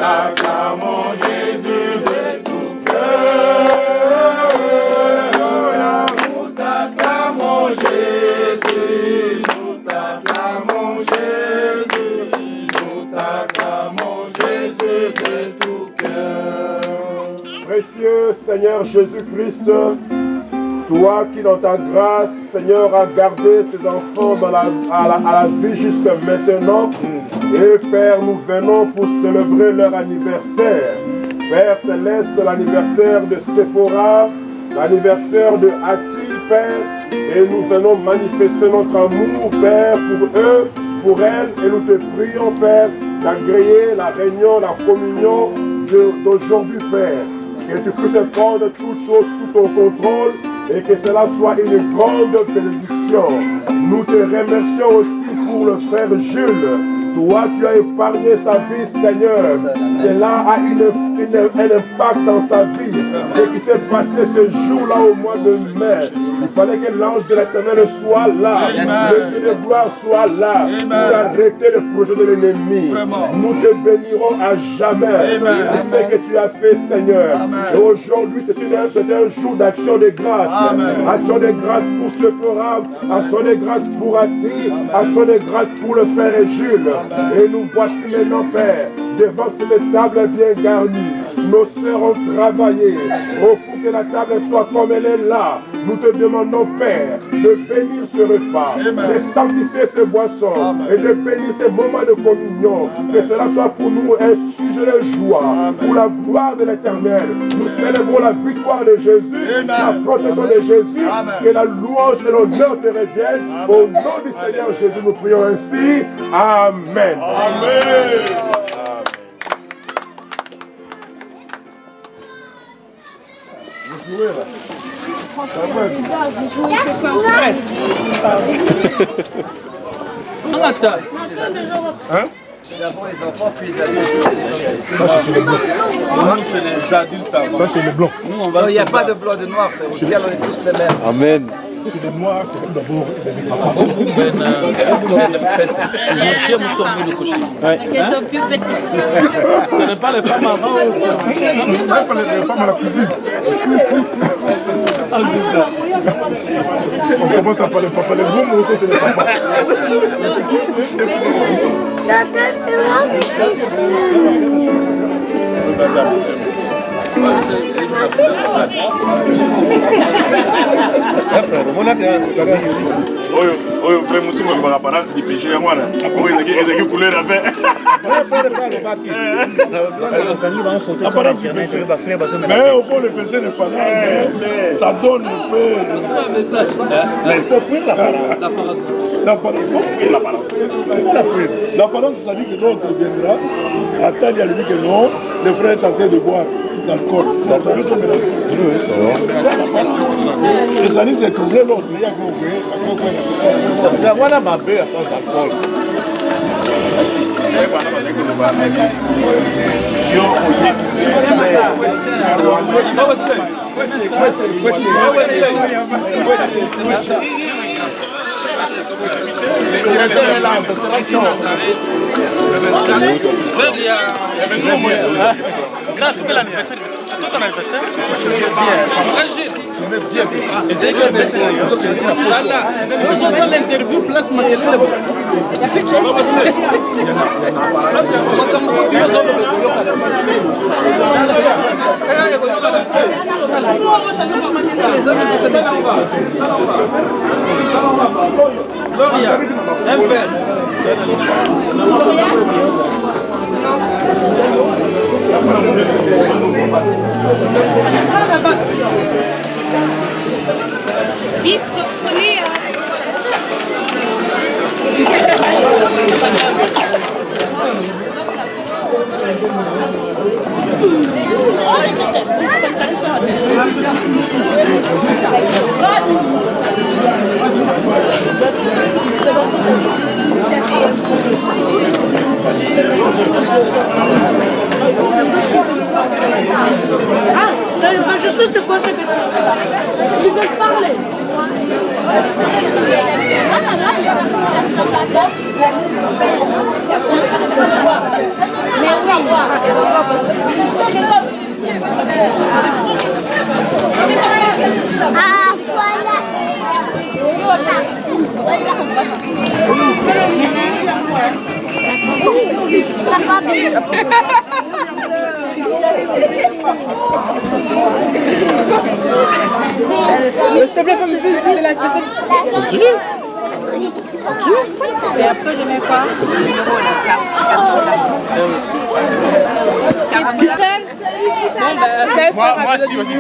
t'acclamons Jésus de tout cœur. Nous t'acclamons Jésus, nous t'acclamons Jésus, nous t'acclamons Jésus de tout cœur. Précieux Seigneur Jésus-Christ, toi qui dans ta grâce, Seigneur, as gardé ces enfants à la vie jusqu'à maintenant. Et Père, nous venons pour célébrer leur anniversaire. Père Céleste, l'anniversaire de Sephora, l'anniversaire de Hati, Père. Et nous venons manifester notre amour, Père, pour eux, pour elles. Et nous te prions, Père, d'agréer la réunion, la communion d'aujourd'hui, Père. Que tu puisses prendre toutes choses sous ton contrôle et que cela soit une grande bénédiction. Nous te remercions aussi pour le frère Jules. Toi, tu as épargné sa vie, Seigneur. Cela a un impact dans sa vie. Ce qui s'est passé ce jour-là au mois de mai, il fallait que l'ange de l'Éternel soit là. Le Dieu de gloire soit là pour arrêter le projet de l'ennemi. Nous te bénirons à jamais pour ce que tu as fait, Seigneur. Et aujourd'hui, c'est un jour d'action de grâce. Action de grâce pour ce forum, action de grâce pour Hati, action de grâce pour le Père et Jules. Et nous voici maintenant, Père, devant cette table bien garnie. Nos sœurs ont travaillé pour que la table soit comme elle est là. Nous te demandons, Père, de bénir ce repas, de sanctifier ce boisson et de bénir ces moments de communion. Que cela soit pour nous un sujet de joie, pour la gloire de l'Éternel. Nous célébrons la victoire de Jésus, la protection de Jésus. Que la louange et l'honneur te reviennent. Au nom du Seigneur Jésus, nous prions ainsi. Amen. Amen. Vous jouez là. Hein? D'abord les enfants, puis les adultes. Ça, c'est les blancs. Nous, c'est les adultes. Ça, c'est les blancs. Il n'y a pas de blanc, de noir, frère. Au ciel, on est tous les mêmes. Amen. C'est les noirs, c'est d'abord. Ce n'est pas les femmes avant. Ce n'est pas les femmes à la cuisine. On commence à parler papa, les bons mots, c'est les papas. Docteur, c'est moi qui Oyo frère Moussouma kwa apparence du péché ya mwana. Oyo ezaki couleur à faire. Apparence du péché. Mais au fond le péché n'est pas là. Ça donne un peu. Mais il faut fuir l'apparence. L'apparence, il faut fuir l'apparence. L'apparence, ça dit que l'autre viendra. Attends, il a dit que non, le frère est en train de boire l'alcool. Ça va. Les années, c'est trouvé l'autre. Il y a La voilà ma belle sans alcool. Grâce, c'était l'anniversaire. C'était ton anniversaire? Très jeune. Nous faisons l'interview place Matéline. Gloria, un père. Ah, je sais c'est quoi ce que tu veux. Ils veulent parler. Mais oui. S'il te plaît, comme tu fais la spéciale. Continue. Et après, je mets quoi? Moi, si, vas-y.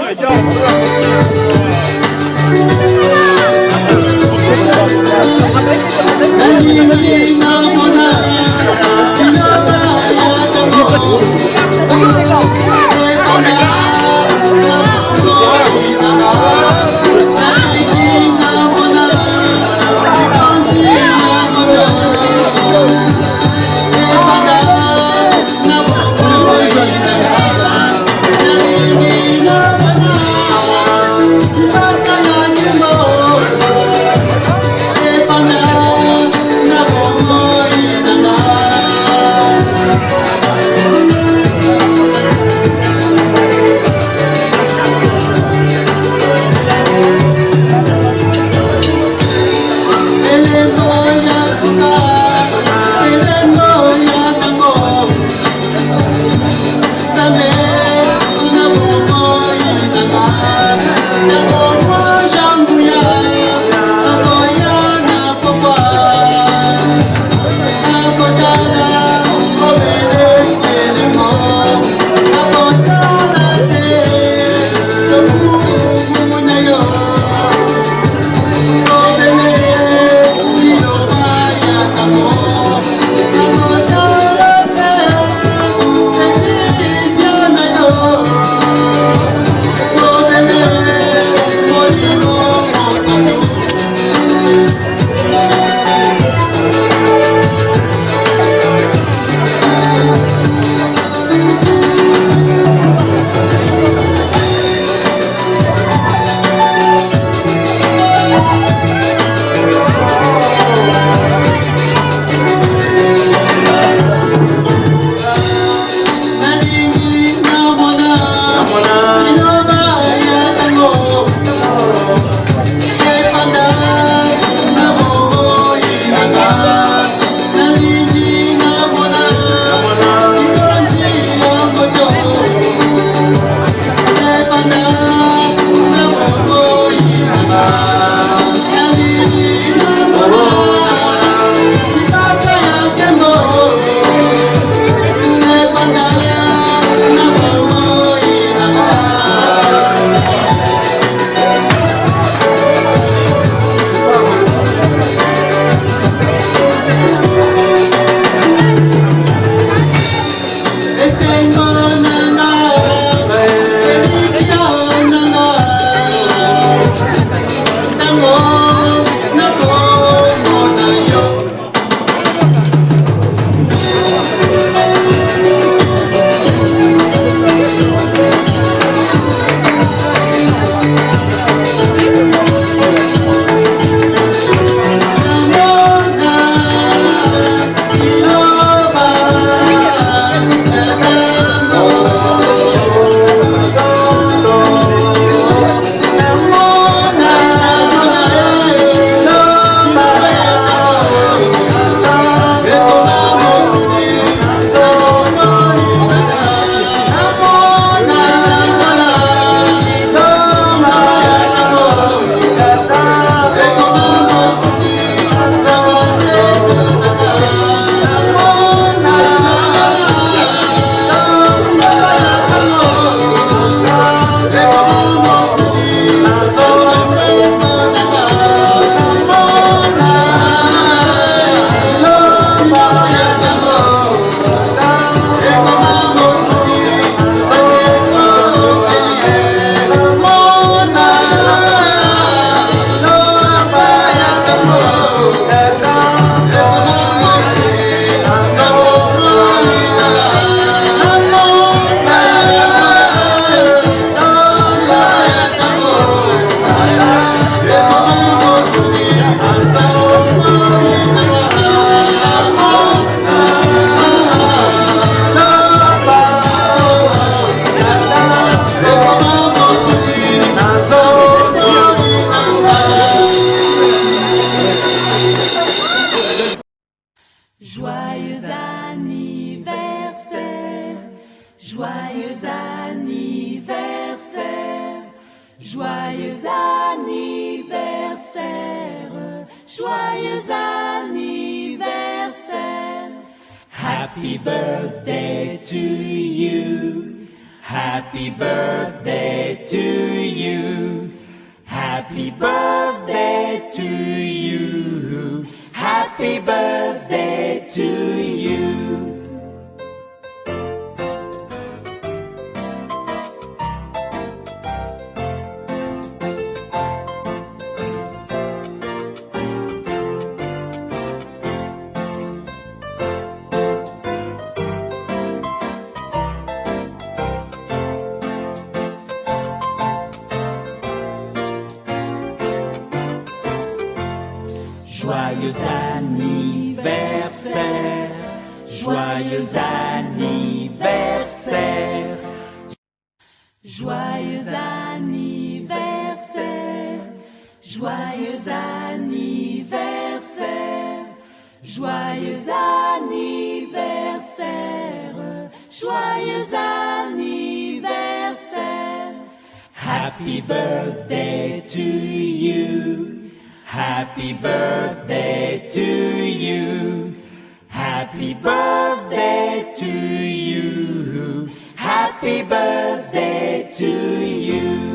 Joyeux anniversaire, joyeux anniversaire. Happy birthday to you, happy birthday to you, happy birthday to you, happy birthday to you. Joyeux anniversaire, joyeux anniversaire, joyeux anniversaire, joyeux anniversaire, joyeux anniversaire, joyeux anniversaire. Happy birthday to you. Happy birthday to you. Happy birthday to you. Happy birthday to you.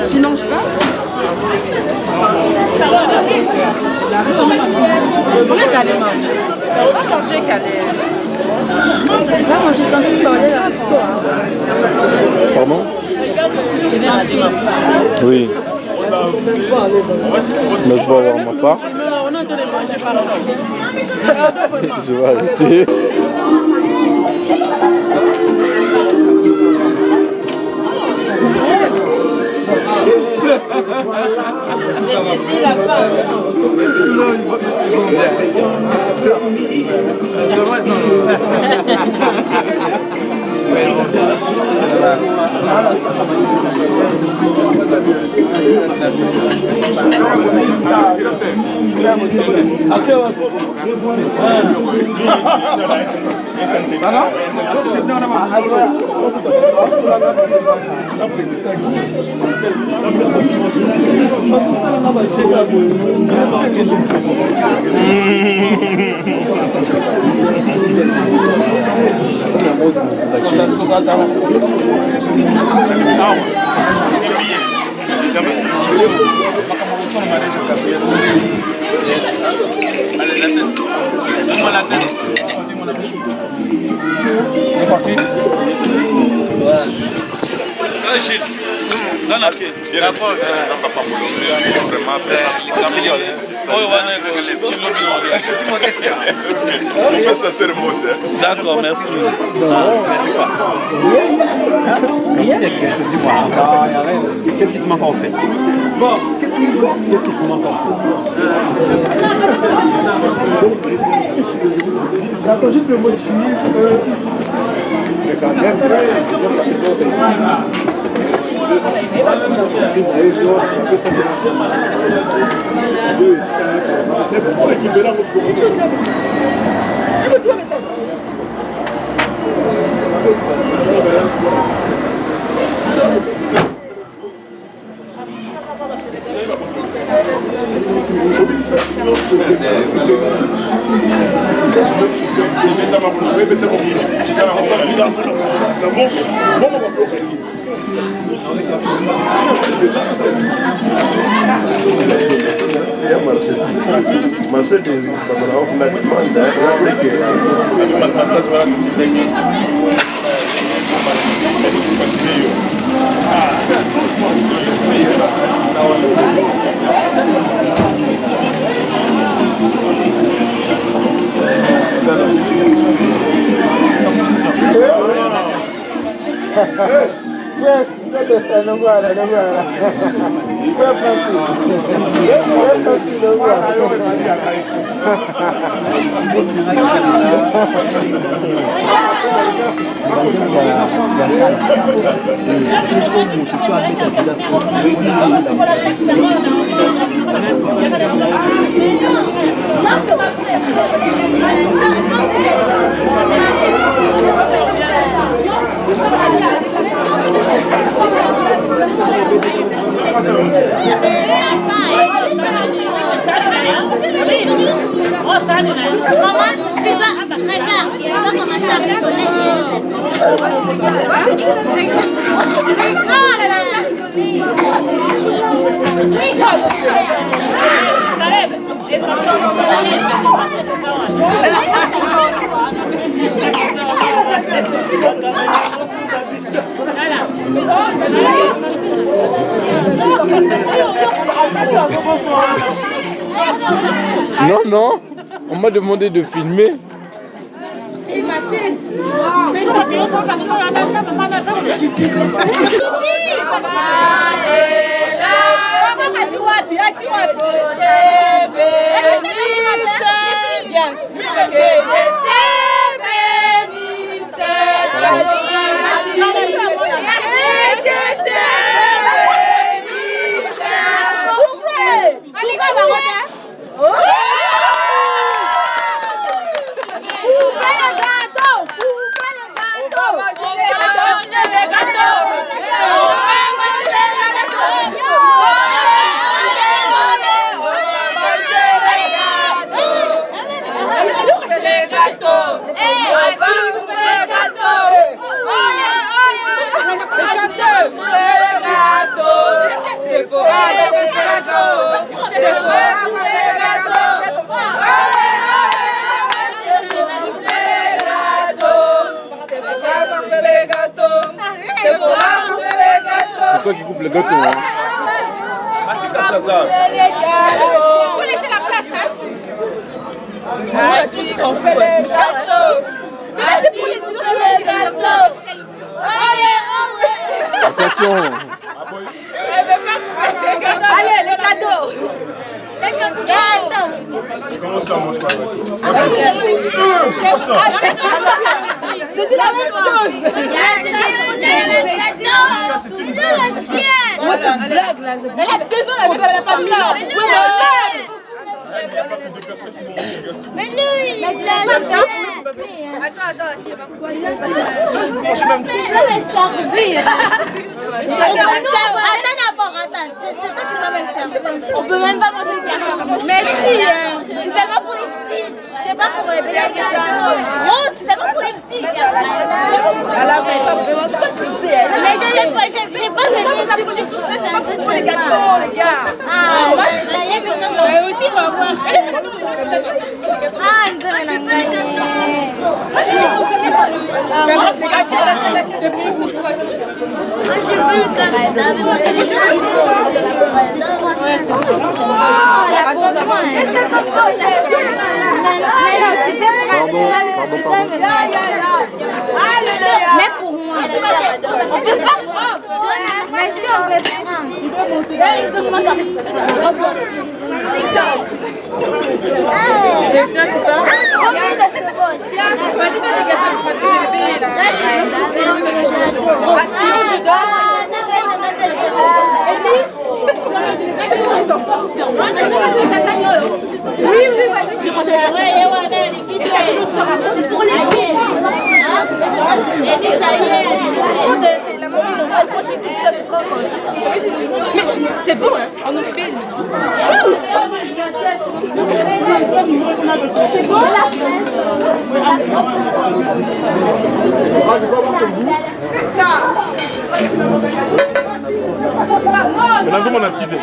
Tu manges pas? On est allé manger. On va manger Calais. Va manger tant que tu peux aller dans l'histoire. Pardon? Oui. Mais je vais avoir ma part. Non, on est en train de manger par là. Je vais arrêter. D'accord, On peut ça c'est le mot. D'accord, merci. Qu'est-ce qui te manque en fait? Bon, qu'est-ce qui te manque en fait? J'attends juste le mot de chemise. Mais pourquoi l'équipe de là, moi je comprends Non, non, on m'a demandé de filmer. C'est toi qui coupe le gâteau. Hein. Faut laisser la place, hein. Tout s'en fout. Mais c'est pour les gâteaux. Attention. Allez, les cadeaux. Comment ça, moi je parle? C'est dit la même chose. C'est la chienne. Moi, c'est une blague, là. Elle a 2 ans, elle veut pas la famille. Mais lui, il a la chienne. Attends, tu vas pouvoir y aller. Attends, c'est toi qui vas me le servir. On peut même pas manger le carton. Mais si, c'est seulement pour les petits. c'est pas pour les petits. Oh, c'est seulement pour les petits. Alors, vous n'avez pas vraiment surprisé. Mais j'ai pas venu ici pour tout ça. C'est pas pour les gâteaux, les gars. Ah, moi, je sais que ça. Mais aussi, on va voir. Ah, il me donne un gâteau. Mais pour moi, on peut pas prendre. Mais si on peut prendre. Et toi, tu pars? Sinon, je donne. Oui, vas-y. C'est pour les pieds. Moi, je suis toute seule, tu te rends compte. Mais c'est bon, hein? On nous fait. C'est bon, là? Maintenant, mon petite.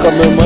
Quand même, hein.